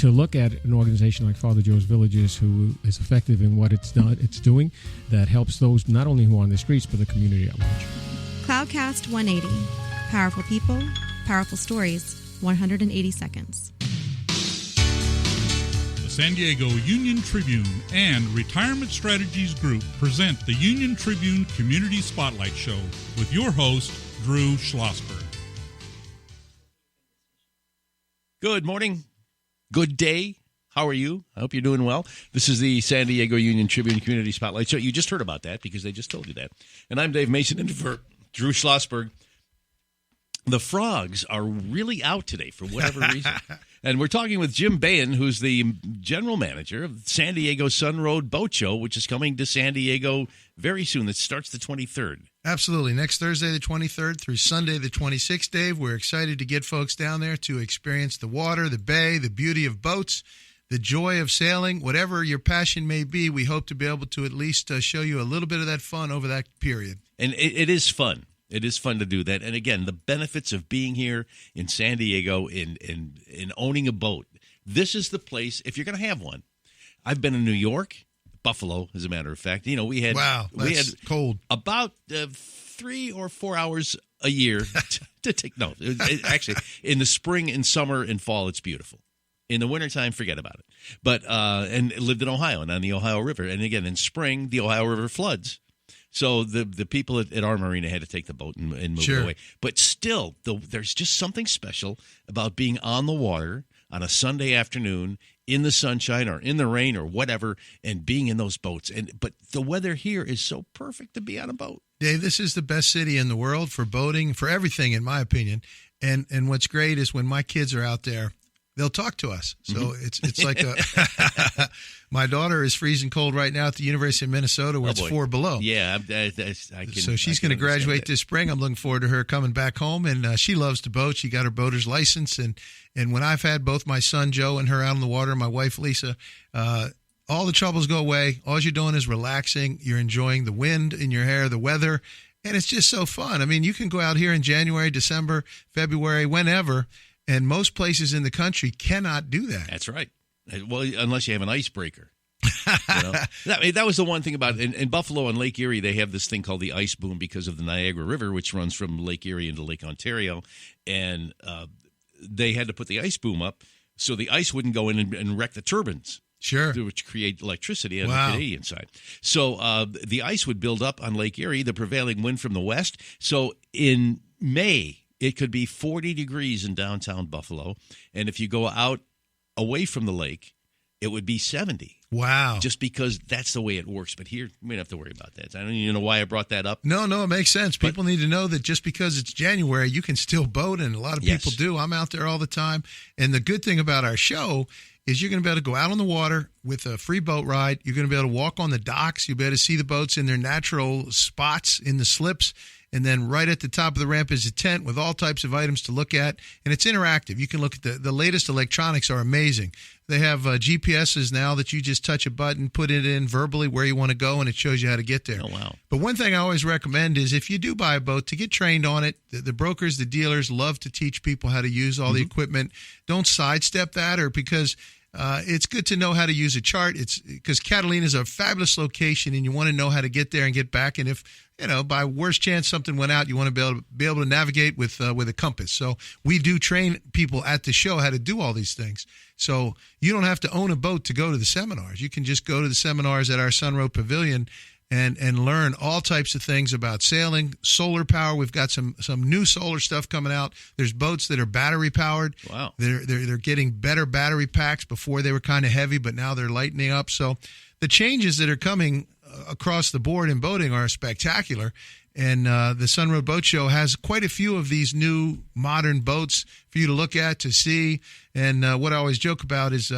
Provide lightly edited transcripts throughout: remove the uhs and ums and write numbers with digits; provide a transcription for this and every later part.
to look at an organization like Father Joe's Villages, who is effective in what it's doing, that helps those not only who are on the streets, but the community at large. Cloudcast 180. Powerful people, powerful stories, 180 seconds. The San Diego Union Tribune and Retirement Strategies Group present the Union Tribune Community Spotlight Show with your host, Drew Schlossberg. Good morning. Good day. How are you? I hope you're doing well. This is the San Diego Union Tribune Community Spotlight Show. You just heard about that because they just told you that. And I'm Dave Mason, and for Drew Schlossberg. The frogs are really out today for whatever reason. And we're talking with Jim Behun, who's the general manager of San Diego Sunroad Boat Show, which is coming to San Diego very soon. It starts the 23rd. Absolutely. Next Thursday, the 23rd, through Sunday, the 26th, Dave. We're excited to get folks down there to experience the water, the bay, the beauty of boats, the joy of sailing. Whatever your passion may be, we hope to be able to at least show you a little bit of that fun over that period. And it is fun. It is fun to do that. And again, the benefits of being here in San Diego in owning a boat. This is the place, if you're going to have one. I've been in New York, Buffalo, as a matter of fact. You know, we had cold. About 3 or 4 hours a year to take. No, actually, in the spring and summer and fall, it's beautiful. In the wintertime, forget about it. But and lived in Ohio and on the Ohio River. And again, in spring, the Ohio River floods. So the people at our marina had to take the boat and move it away. But still, there's just something special about being on the water on a Sunday afternoon in the sunshine or in the rain or whatever and being in those boats. But the weather here is so perfect to be on a boat. Dave, this is the best city in the world for boating, for everything, in my opinion. And what's great is when my kids are out there, they'll talk to us. So it's like my daughter is freezing cold right now at the University of Minnesota where it's 4 below. Yeah, I can. So she's going to graduate this spring. I'm looking forward to her coming back home, and she loves to boat. She got her boater's license, and when I've had both my son Joe and her out on the water, my wife Lisa, all the troubles go away. All you're doing is relaxing. You're enjoying the wind in your hair, the weather, and it's just so fun. I mean, you can go out here in January, December, February, whenever. And most places in the country cannot do that. That's right. Well, unless you have an icebreaker. That was the one thing about it. In Buffalo and Lake Erie, they have this thing called the ice boom because of the Niagara River, which runs from Lake Erie into Lake Ontario. And they had to put the ice boom up so the ice wouldn't go in and wreck the turbines. Sure. Which create electricity on the Canadian side. So the ice would build up on Lake Erie, the prevailing wind from the west. So in May, it could be 40 degrees in downtown Buffalo. And if you go out away from the lake, it would be 70. Wow. Just because that's the way it works. But here, we don't have to worry about that. I don't even know why I brought that up. No, it makes sense. People need to know that just because it's January, you can still boat, and a lot of people do. I'm out there all the time. And the good thing about our show is you're going to be able to go out on the water with a free boat ride. You're going to be able to walk on the docks. You'll be able to see the boats in their natural spots in the slips. And then right at the top of the ramp is a tent with all types of items to look at. And it's interactive. You can look at the latest electronics are amazing. They have GPSs now that you just touch a button, put it in verbally where you want to go, and it shows you how to get there. Oh, wow. But one thing I always recommend is if you do buy a boat, to get trained on it. The brokers, the dealers love to teach people how to use all the equipment. Don't sidestep that, or because it's good to know how to use a chart. It's because Catalina is a fabulous location, and you want to know how to get there and get back. And if, by worst chance something went out, you want to be able to navigate with a compass. So we do train people at the show how to do all these things. So you don't have to own a boat to go to the seminars. You can just go to the seminars at our Sunroad Pavilion and learn all types of things about sailing, solar power. We've got some new solar stuff coming out. There's boats that are battery powered. Wow. They're getting better battery packs. Before they were kind of heavy, but now they're lightening up. So the changes that are coming across the board in boating are spectacular. And the Sunroad Boat Show has quite a few of these new modern boats for you to look at, to see. And what I always joke about is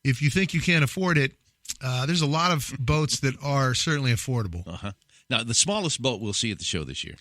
if you think you can't afford it, there's a lot of boats that are certainly affordable. Uh-huh. Now, the smallest boat we'll see at the show this year?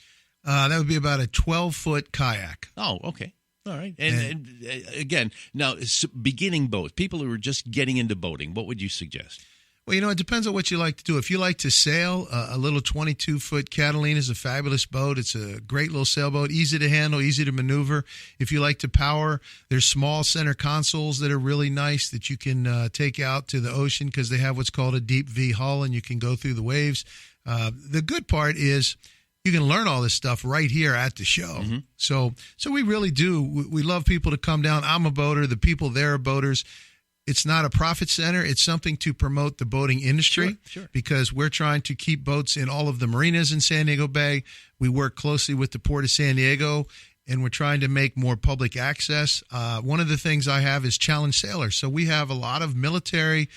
That would be about a 12-foot kayak. Oh, okay. All right. And again, now, beginning boats, people who are just getting into boating, what would you suggest? Well, it depends on what you like to do. If you like to sail, a little 22-foot Catalina is a fabulous boat. It's a great little sailboat, easy to handle, easy to maneuver. If you like to power, there's small center consoles that are really nice that you can take out to the ocean because they have what's called a deep V hull, and you can go through the waves. The good part is you can learn all this stuff right here at the show. Mm-hmm. So we really do. We love people to come down. I'm a boater. The people there are boaters. It's not a profit center. It's something to promote the boating industry because we're trying to keep boats in all of the marinas in San Diego Bay. We work closely with the Port of San Diego, and we're trying to make more public access. One of the things I have is challenge sailors. So we have a lot of military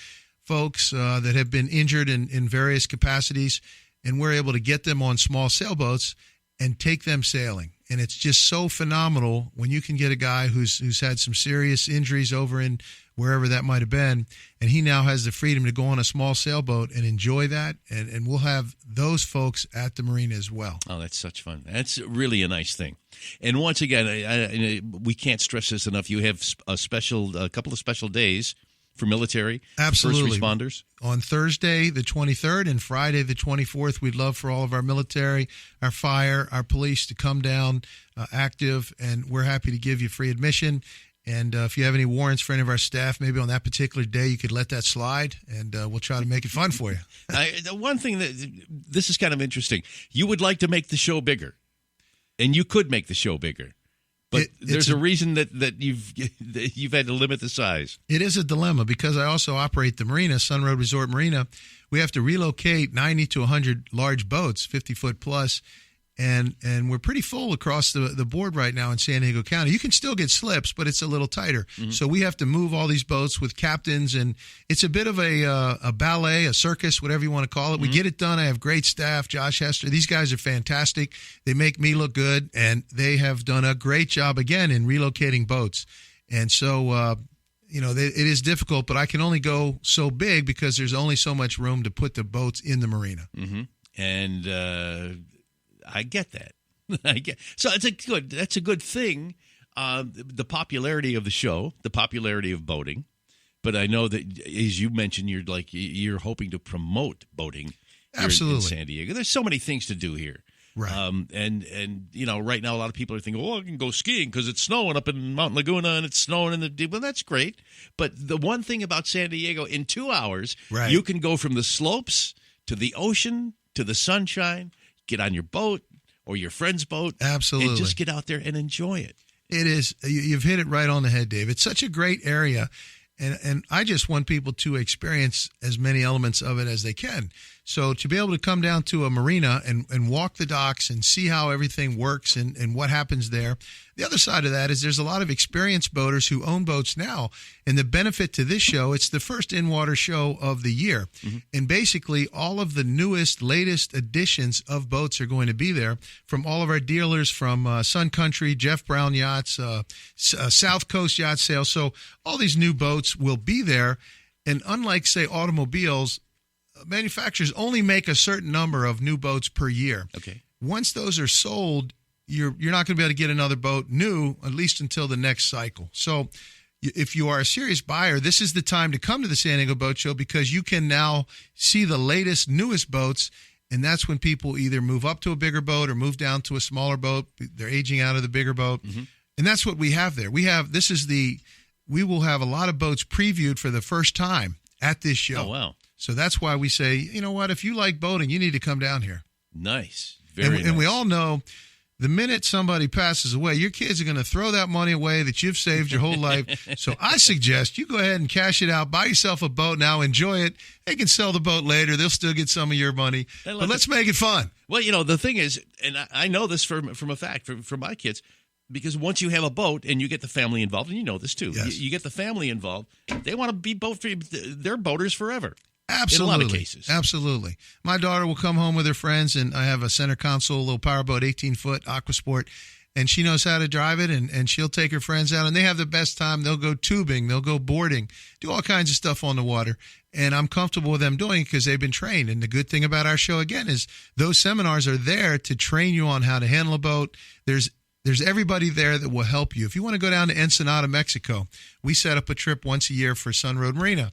folks that have been injured in various capacities, and we're able to get them on small sailboats and take them sailing. And it's just so phenomenal when you can get a guy who's had some serious injuries over in wherever that might have been, and he now has the freedom to go on a small sailboat and enjoy that, and we'll have those folks at the marina as well. Oh, that's such fun. That's really a nice thing. And once again, we can't stress this enough. You have a couple of special days for military, absolutely, first responders. On Thursday, the 23rd, and Friday, the 24th, we'd love for all of our military, our fire, our police to come down active, and we're happy to give you free admission. And if you have any warrants for any of our staff, maybe on that particular day, you could let that slide, and we'll try to make it fun for you. The one thing this is kind of interesting. You would like to make the show bigger, and you could make the show bigger. But there's a reason that you've had to limit the size. It is a dilemma because I also operate the marina, Sunroad Resort Marina. We have to relocate 90 to 100 large boats, 50-foot plus, and we're pretty full across the board right now in San Diego County. You can still get slips, but it's a little tighter. Mm-hmm. So we have to move all these boats with captains, and it's a bit of a ballet, a circus, whatever you want to call it. Mm-hmm. We get it done. I have great staff, Josh Hester. These guys are fantastic. They make me look good, and they have done a great job, again, in relocating boats. And so, it is difficult, but I can only go so big because there's only so much room to put the boats in the marina. Mm-hmm. And I get that. So that's a good thing. The popularity of the show, the popularity of boating, but I know that, as you mentioned, you're hoping to promote boating here in San Diego. There's so many things to do here. Right. And right now a lot of people are thinking, I can go skiing because it's snowing up in Mount Laguna and it's snowing in the deep. Well, that's great. But the one thing about San Diego, in 2 hours, you can go from the slopes to the ocean to the sunshine, get on your boat or your friend's boat. Absolutely. And just get out there and enjoy it. It is. You've hit it right on the head, Dave. It's such a great area. And I just want people to experience as many elements of it as they can. So to be able to come down to a marina and walk the docks and see how everything works and what happens there. The other side of that is there's a lot of experienced boaters who own boats now. And the benefit to this show, it's the first in-water show of the year. Mm-hmm. And basically all of the newest, latest editions of boats are going to be there from all of our dealers, from Sun Country, Jeff Brown Yachts, South Coast Yacht Sales. So all these new boats will be there. And unlike, say, automobiles, manufacturers only make a certain number of new boats per year. Okay. Once those are sold, you're not going to be able to get another boat new, at least until the next cycle. So if you are a serious buyer, this is the time to come to the San Diego Boat Show because you can now see the latest, newest boats, and that's when people either move up to a bigger boat or move down to a smaller boat. They're aging out of the bigger boat. Mm-hmm. And that's what we have there. We will have a lot of boats previewed for the first time at this show. Oh, wow. So that's why we say, you know what, if you like boating, you need to come down here. Nice. Very nice. And we all know the minute somebody passes away, your kids are going to throw that money away that you've saved your whole life. So I suggest you go ahead and cash it out. Buy yourself a boat now. Enjoy it. They can sell the boat later. They'll still get some of your money. But let's make it fun. Well, the thing is, and I know this from a fact, from my kids, because once you have a boat and you get the family involved, and you know this too, yes. you get the family involved, they want to be they're boaters forever. Absolutely. In a lot of cases. Absolutely. My daughter will come home with her friends, and I have a center console, little powerboat, 18-foot Aquasport, and she knows how to drive it, and she'll take her friends out, and they have the best time. They'll go tubing. They'll go boarding, do all kinds of stuff on the water, and I'm comfortable with them doing it because they've been trained. And the good thing about our show, again, is those seminars are there to train you on how to handle a boat. There's everybody there that will help you. If you want to go down to Ensenada, Mexico, we set up a trip once a year for Sunroad Marina.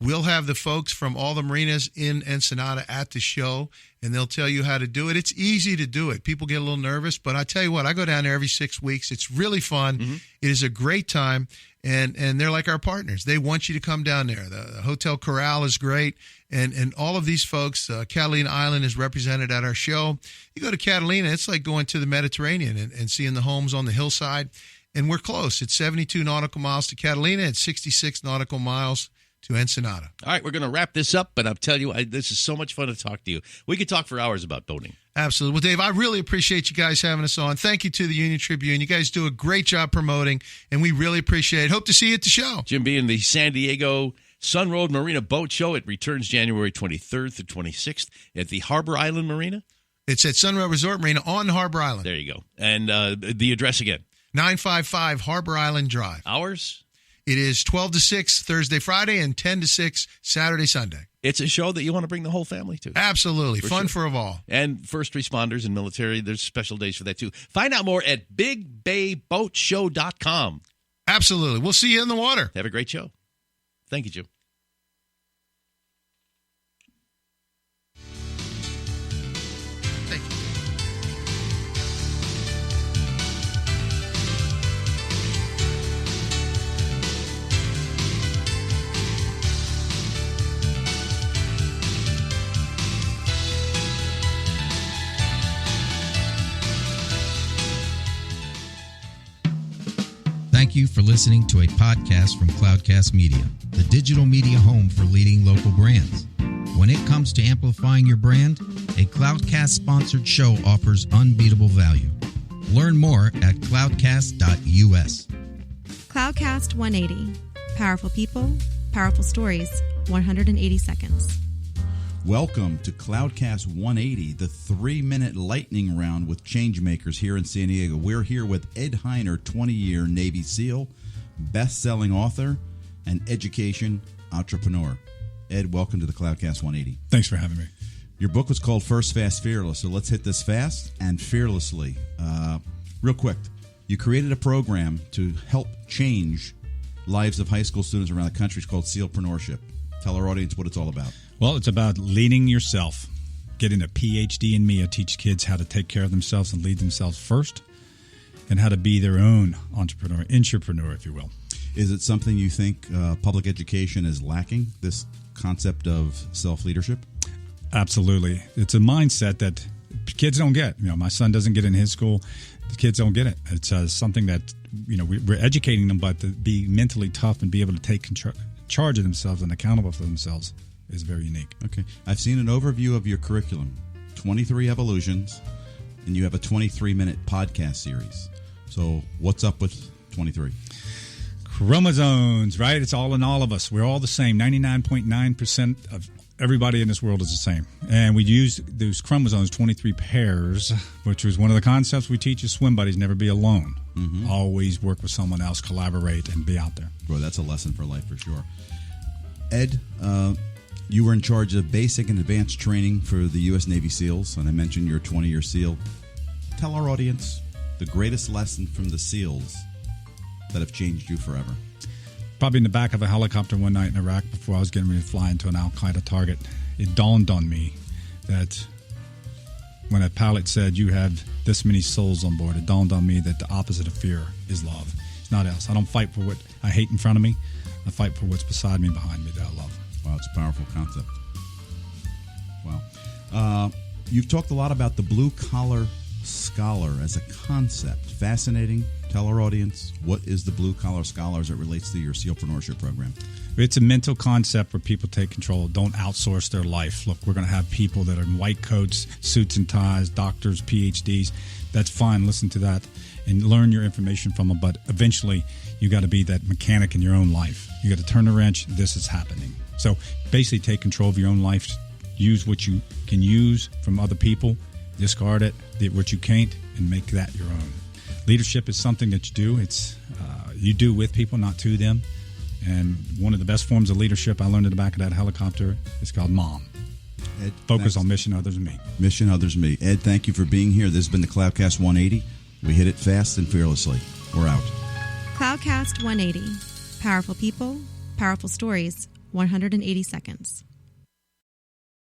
We'll have the folks from all the marinas in Ensenada at the show, and they'll tell you how to do it. It's easy to do it. People get a little nervous, but I tell you what, I go down there every 6 weeks. It's really fun. Mm-hmm. It is a great time, and they're like our partners. They want you to come down there. The Hotel Corral is great, and all of these folks, Catalina Island is represented at our show. You go to Catalina, it's like going to the Mediterranean and seeing the homes on the hillside, and we're close. It's 72 nautical miles to Catalina and 66 nautical miles to Ensenada. All right, we're going to wrap this up, but I'll tell you, this is so much fun to talk to you. We could talk for hours about boating. Absolutely. Well, Dave, I really appreciate you guys having us on. Thank you to the Union Tribune. You guys do a great job promoting, and we really appreciate it. Hope to see you at the show. Jim B. and the San Diego Sunroad Marina Boat Show. It returns January 23rd to 26th at the Harbor Island Marina. It's at Sunroad Resort Marina on Harbor Island. There you go. And the address again? 955 Harbor Island Drive. Hours? It is 12 to 6 Thursday, Friday, and 10 to 6 Saturday, Sunday. It's a show that you want to bring the whole family to. Absolutely. Fun for all. And first responders and military, there's special days for that, too. Find out more at BigBayBoatShow.com. Absolutely. We'll see you in the water. Have a great show. Thank you, Jim. Thank you. Thank you for listening to a podcast from Cloudcast Media, the digital media home for leading local brands. When it comes to amplifying your brand, a Cloudcast-sponsored show offers unbeatable value. Learn more at cloudcast.us. Cloudcast 180. Powerful people, powerful stories, 180 seconds. Welcome to Cloudcast 180, the 3-minute lightning round with changemakers here in San Diego. We're here with Ed Heiner, 20-year Navy SEAL, best-selling author, and education entrepreneur. Ed, welcome to the Cloudcast 180. Thanks for having me. Your book was called First Fast Fearless, so let's hit this fast and fearlessly. Real quick, you created a program to help change lives of high school students around the country. It's called SEALpreneurship. Tell our audience what it's all about. Well, it's about leading yourself, getting a PhD in me. I teach kids how to take care of themselves and lead themselves first, and how to be their own entrepreneur, intrapreneur, if you will. Is it something you think public education is lacking, this concept of self-leadership? Absolutely. It's a mindset that kids don't get. You know, my son doesn't get in his school. The kids don't get it. It's something that, you know, we're educating them, but to be mentally tough and be able to take charge of themselves and accountable for themselves is very unique. Okay. I've seen an overview of your curriculum, 23 evolutions, and you have a 23-minute podcast series. So what's up with 23? Chromosomes, right? It's all in all of us. We're all the same. 99.9% of everybody in this world is the same. And we use those chromosomes, 23 pairs, which was one of the concepts we teach as swim buddies, never be alone. Mm-hmm. Always work with someone else, collaborate, and be out there. Boy, that's a lesson for life for sure. Ed, you were in charge of basic and advanced training for the U.S. Navy SEALs, and I mentioned you're a 20-year SEAL. Tell our audience the greatest lesson from the SEALs that have changed you forever. Probably in the back of a helicopter one night in Iraq before I was getting ready to fly into an Al-Qaeda target, it dawned on me that when a pilot said, you have this many souls on board, it dawned on me that the opposite of fear is love. It's not else. I don't fight for what I hate in front of me. I fight for what's beside me and behind me that I love. Wow, it's a powerful concept. Wow. You've talked a lot about the blue-collar scholar as a concept. Fascinating. Tell our audience, what is the blue-collar scholar as it relates to your SEALpreneurship program? It's a mental concept where people take control. Don't outsource their life. Look, we're going to have people that are in white coats, suits and ties, doctors, PhDs. That's fine. Listen to that and learn your information from them. But eventually, you got to be that mechanic in your own life. You got to turn the wrench. This is happening. So basically, take control of your own life. Use what you can use from other people. Discard it, what you can't, and make that your own. Leadership is something that you do. It's you do with people, not to them. And one of the best forms of leadership I learned in the back of that helicopter is called MOM. Ed, Focus on mission, others, and me. Mission, others, me. Ed, thank you for being here. This has been the Cloudcast 180. We hit it fast and fearlessly. We're out. Cloudcast 180. Powerful people, powerful stories, 180 seconds.